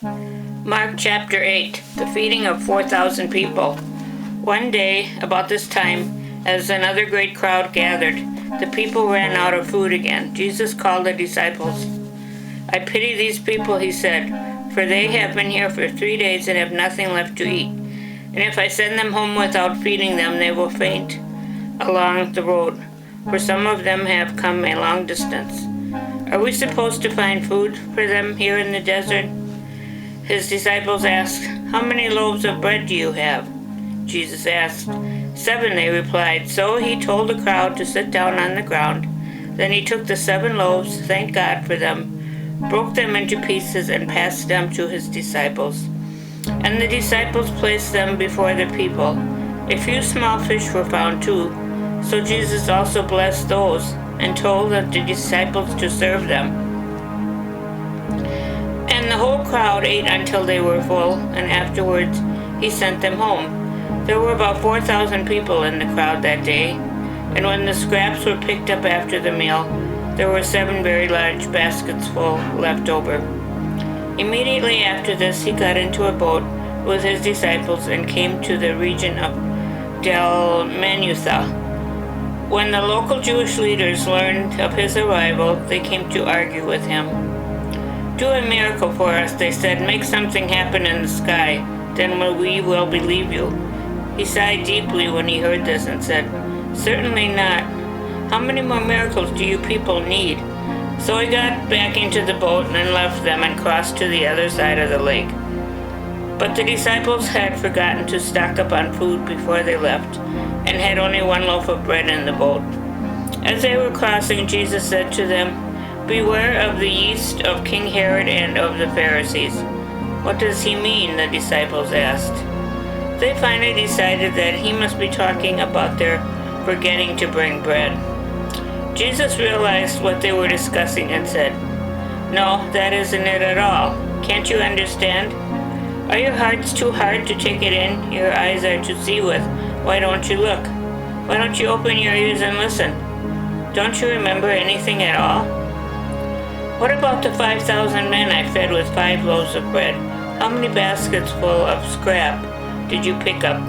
Mark chapter 8, the feeding of 4,000 people. One day, about this time, as another great crowd gathered, the people ran out of food again. Jesus called the disciples. "I pity these people," he said, "for they have been here for 3 days and have nothing left to eat. And if I send them home without feeding them, they will faint along the road, for some of them have come a long distance. Are we supposed to find food for them here in the desert?" His disciples asked, "How many loaves of bread do you have?" Jesus asked. 7, they replied. So he told the crowd to sit down on the ground. Then he took the 7 loaves, thanked God for them, broke them into pieces, and passed them to his disciples. And the disciples placed them before the people. A few small fish were found too. So Jesus also blessed those and told the disciples to serve them. And the whole crowd ate until they were full, and afterwards he sent them home. There were about 4,000 people in the crowd that day, and when the scraps were picked up after the meal, there were 7 very large baskets full left over. Immediately after this, he got into a boat with his disciples and came to the region of Dalmanutha. When the local Jewish leaders learned of his arrival, they came to argue with him. "Do a miracle for us," they said. "Make something happen in the sky, then we will believe you." He sighed deeply when he heard this and said, "Certainly not. How many more miracles do you people need?" So he got back into the boat and left them and crossed to the other side of the lake. But the disciples had forgotten to stock up on food before they left, and had only 1 loaf of bread in the boat. As they were crossing, Jesus said to them, "Beware of the yeast of King Herod and of the Pharisees." "What does he mean?" the disciples asked. They finally decided that he must be talking about their forgetting to bring bread. Jesus realized what they were discussing and said, "No, that isn't it at all. Can't you understand? Are your hearts too hard to take it in? Your eyes are to see with. Why don't you look? Why don't you open your ears and listen? Don't you remember anything at all? What about the 5,000 men I fed with 5 loaves of bread? How many baskets full of scrap did you pick up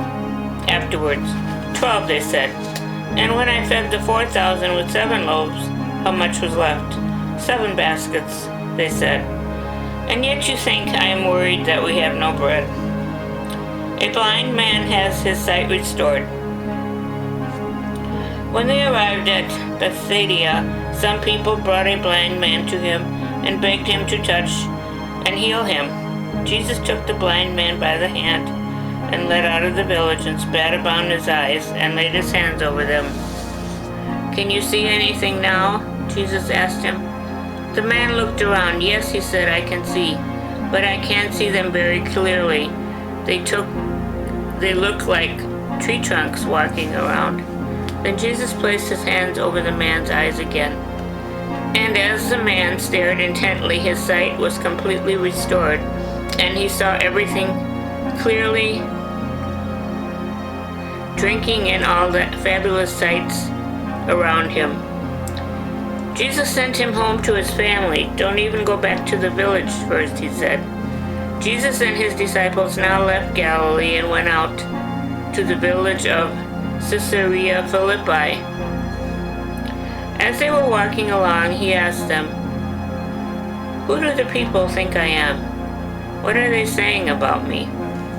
afterwards?" 12, they said. "And when I fed the 4,000 with 7 loaves, how much was left?" 7 baskets, they said. "And yet you think I am worried that we have no bread." A blind man has his sight restored. When they arrived at Bethsaida, some people brought a blind man to him and begged him to touch and heal him. Jesus took the blind man by the hand and led out of the village and spat upon his eyes and laid his hands over them. "Can you see anything now?" Jesus asked him. The man looked around. "Yes," he said, "I can see, but I can't see them very clearly. They look like tree trunks walking around." Then Jesus placed his hands over the man's eyes again. And as the man stared intently, his sight was completely restored, and he saw everything clearly, drinking in all the fabulous sights around him. Jesus sent him home to his family. "Don't even go back to the village first," he said. Jesus and his disciples now left Galilee and went out to the village of Caesarea Philippi. As they were walking along, he asked them, "Who do the people think I am? What are they saying about me?"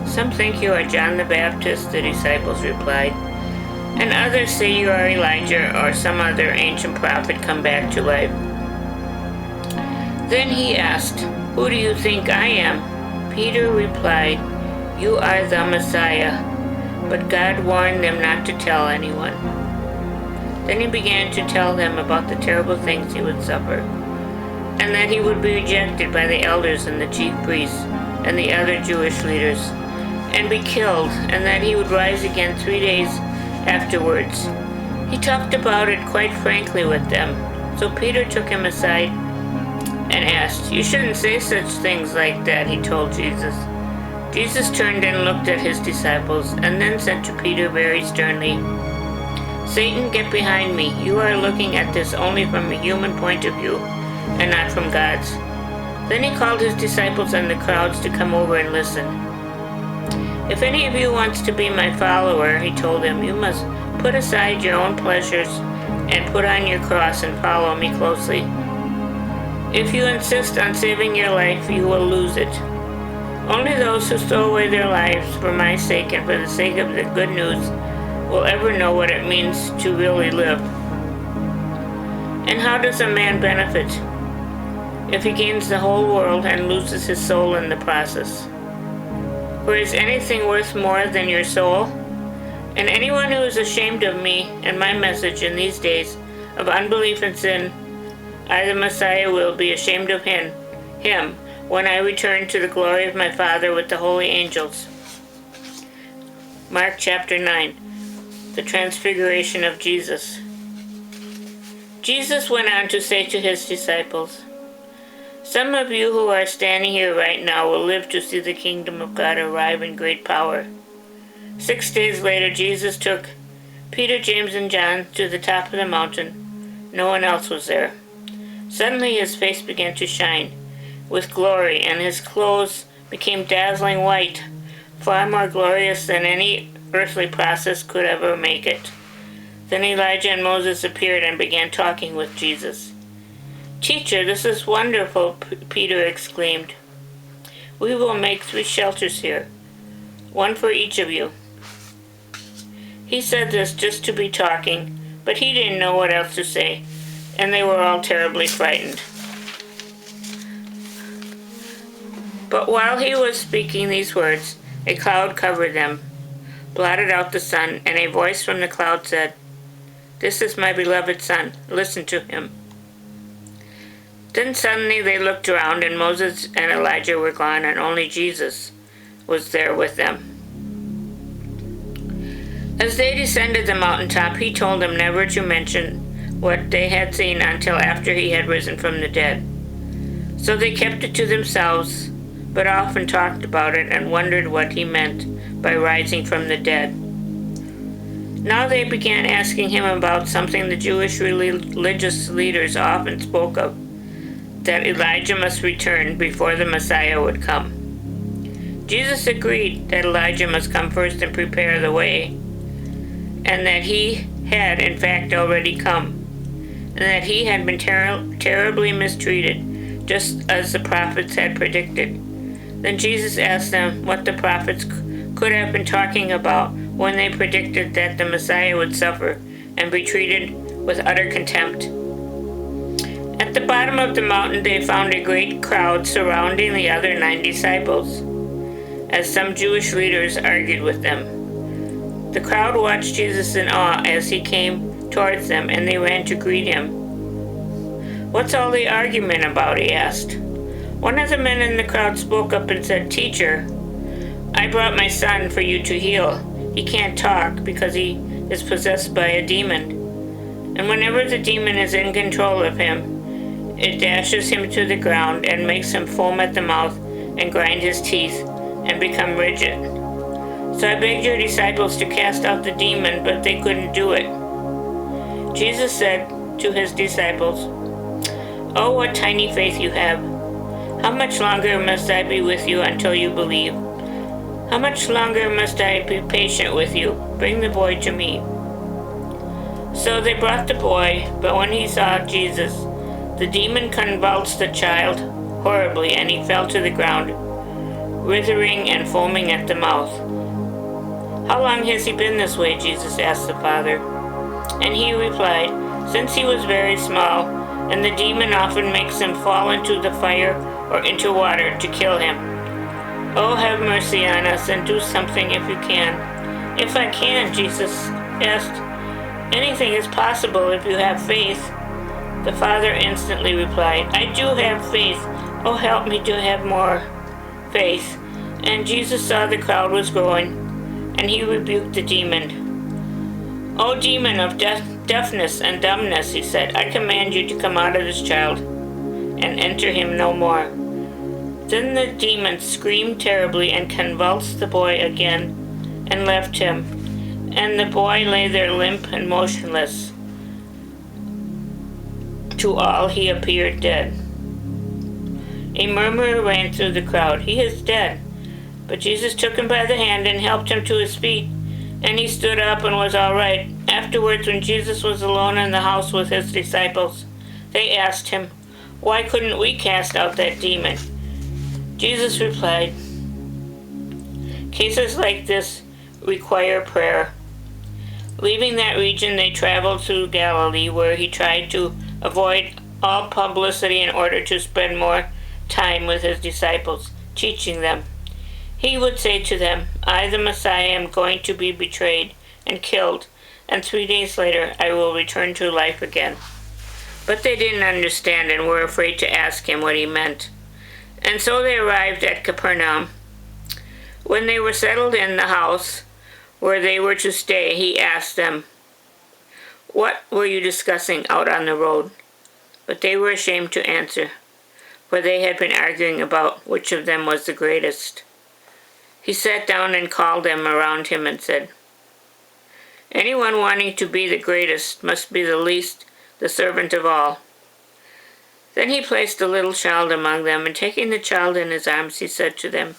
"Some think you are John the Baptist," the disciples replied, "and others say you are Elijah or some other ancient prophet come back to life." Then he asked, "Who do you think I am?" Peter replied, "You are the Messiah." But God warned them not to tell anyone. Then he began to tell them about the terrible things he would suffer, and that he would be rejected by the elders and the chief priests and the other Jewish leaders, and be killed, and that he would rise again 3 days afterwards. He talked about it quite frankly with them. So Peter took him aside and asked, "You shouldn't say such things like that," he told Jesus. Jesus turned and looked at his disciples, and then said to Peter very sternly, "Satan, get behind me. You are looking at this only from a human point of view, and not from God's. Then he called his disciples and the crowds to come over and listen. "If any of you wants to be my follower," he told them, "you must put aside your own pleasures and put on your cross and follow me closely. If you insist on saving your life, you will lose it. Only those who throw away their lives for my sake and for the sake of the good news will ever know what it means to really live. And how does a man benefit if he gains the whole world and loses his soul in the process? For is anything worth more than your soul? And anyone who is ashamed of me and my message in these days of unbelief and sin, I, the Messiah, will be ashamed of him when I return to the glory of my Father with the holy angels." Mark chapter 9, the Transfiguration of Jesus. Jesus went on to say to his disciples, "Some of you who are standing here right now will live to see the kingdom of God arrive in great power." 6 days later, Jesus took Peter, James, and John to the top of the mountain. No one else was there. Suddenly his face began to shine with glory, and his clothes became dazzling white, far more glorious than any earthly process could ever make it. Then Elijah and Moses appeared and began talking with Jesus. "Teacher, this is wonderful," Peter exclaimed. "We will make 3 shelters here, one for each of you." He said this just to be talking, but he didn't know what else to say, and they were all terribly frightened. But while he was speaking these words, a cloud covered them, blotted out the sun, and a voice from the cloud said, "This is my beloved Son, listen to him." Then suddenly they looked around, and Moses and Elijah were gone, and only Jesus was there with them. As they descended the mountaintop, he told them never to mention what they had seen until after he had risen from the dead. So they kept it to themselves, but often talked about it and wondered what he meant by rising from the dead. Now they began asking him about something the Jewish religious leaders often spoke of, that Elijah must return before the Messiah would come. Jesus agreed that Elijah must come first and prepare the way, and that he had in fact already come, and that he had been terribly mistreated, just as the prophets had predicted. Then Jesus asked them what the prophets could have been talking about when they predicted that the Messiah would suffer and be treated with utter contempt. At the bottom of the mountain they found a great crowd surrounding the other 9 disciples, as some Jewish leaders argued with them. The crowd watched Jesus in awe as he came towards them, and they ran to greet him. "What's all the argument about?" he asked. One of the men in the crowd spoke up and said, "Teacher, I brought my son for you to heal. He can't talk because he is possessed by a demon. And whenever the demon is in control of him, it dashes him to the ground and makes him foam at the mouth and grind his teeth and become rigid. So I begged your disciples to cast out the demon, but they couldn't do it." Jesus said to his disciples, "Oh, what tiny faith you have! How much longer must I be with you until you believe? How much longer must I be patient with you? Bring the boy to me." So they brought the boy, but when he saw Jesus, the demon convulsed the child horribly, and he fell to the ground, writhing and foaming at the mouth. "How long has he been this way?" Jesus asked the father. And he replied, "Since he was very small, and the demon often makes him fall into the fire or into water to kill him. Oh, have mercy on us and do something if you can." "If I can," Jesus asked. "Anything is possible if you have faith." The father instantly replied, "I do have faith. Oh, help me to have more faith." And Jesus saw the crowd was growing, and he rebuked the demon. "O demon of deafness and dumbness," he said, "I command you to come out of this child and enter him no more." Then the demon screamed terribly and convulsed the boy again and left him, and the boy lay there limp and motionless. To all he appeared dead. A murmur ran through the crowd. "He is dead." But Jesus took him by the hand and helped him to his feet, and he stood up and was all right. Afterwards, when Jesus was alone in the house with his disciples, they asked him, "Why couldn't we cast out that demon?" Jesus replied, "Cases like this require prayer." Leaving that region, they traveled through Galilee, where he tried to avoid all publicity in order to spend more time with his disciples, teaching them. He would say to them, "I, the Messiah, am going to be betrayed and killed, and 3 days later I will return to life again." But they didn't understand and were afraid to ask him what he meant. And so they arrived at Capernaum. When they were settled in the house where they were to stay, he asked them, "What were you discussing out on the road?" But they were ashamed to answer, for they had been arguing about which of them was the greatest. He sat down and called them around him and said, "Anyone wanting to be the greatest must be the least, the servant of all." Then he placed a little child among them, and taking the child in his arms, he said to them,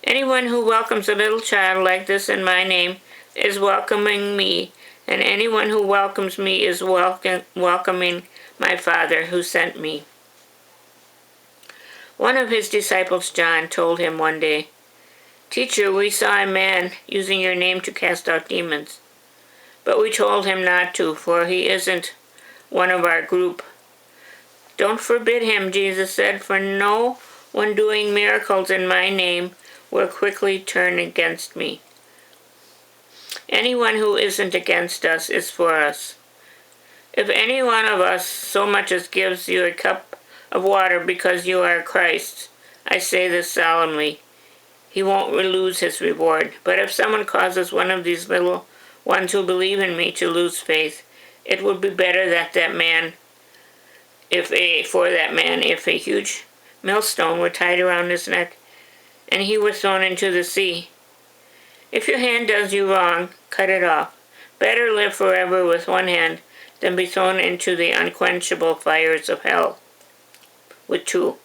"Anyone who welcomes a little child like this in my name is welcoming me, and anyone who welcomes me is welcoming my Father who sent me." One of his disciples, John, told him one day, "Teacher, we saw a man using your name to cast out demons, but we told him not to, for he isn't one of our group." "Don't forbid him," Jesus said, "for no one doing miracles in my name will quickly turn against me. Anyone who isn't against us is for us. If any one of us so much as gives you a cup of water because you are Christ, I say this solemnly, he won't lose his reward. But if someone causes one of these little ones who believe in me to lose faith, it would be better that if a huge millstone were tied around his neck and he were thrown into the sea. If your hand does you wrong, cut it off. Better live forever with one hand than be thrown into the unquenchable fires of hell with two.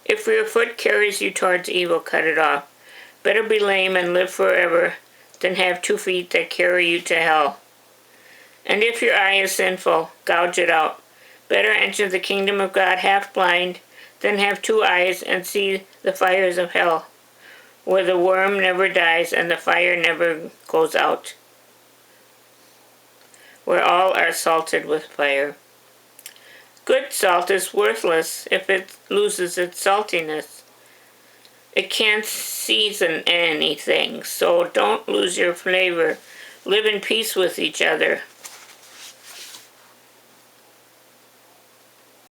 If your foot carries you towards evil, cut it off. Better be lame and live forever than have 2 feet that carry you to hell. And if your eye is sinful, gouge it out. Better enter the kingdom of God half blind than have 2 eyes and see the fires of hell, where the worm never dies and the fire never goes out, where all are salted with fire. Good salt is worthless if it loses its saltiness. It can't season anything, so don't lose your flavor. Live in peace with each other.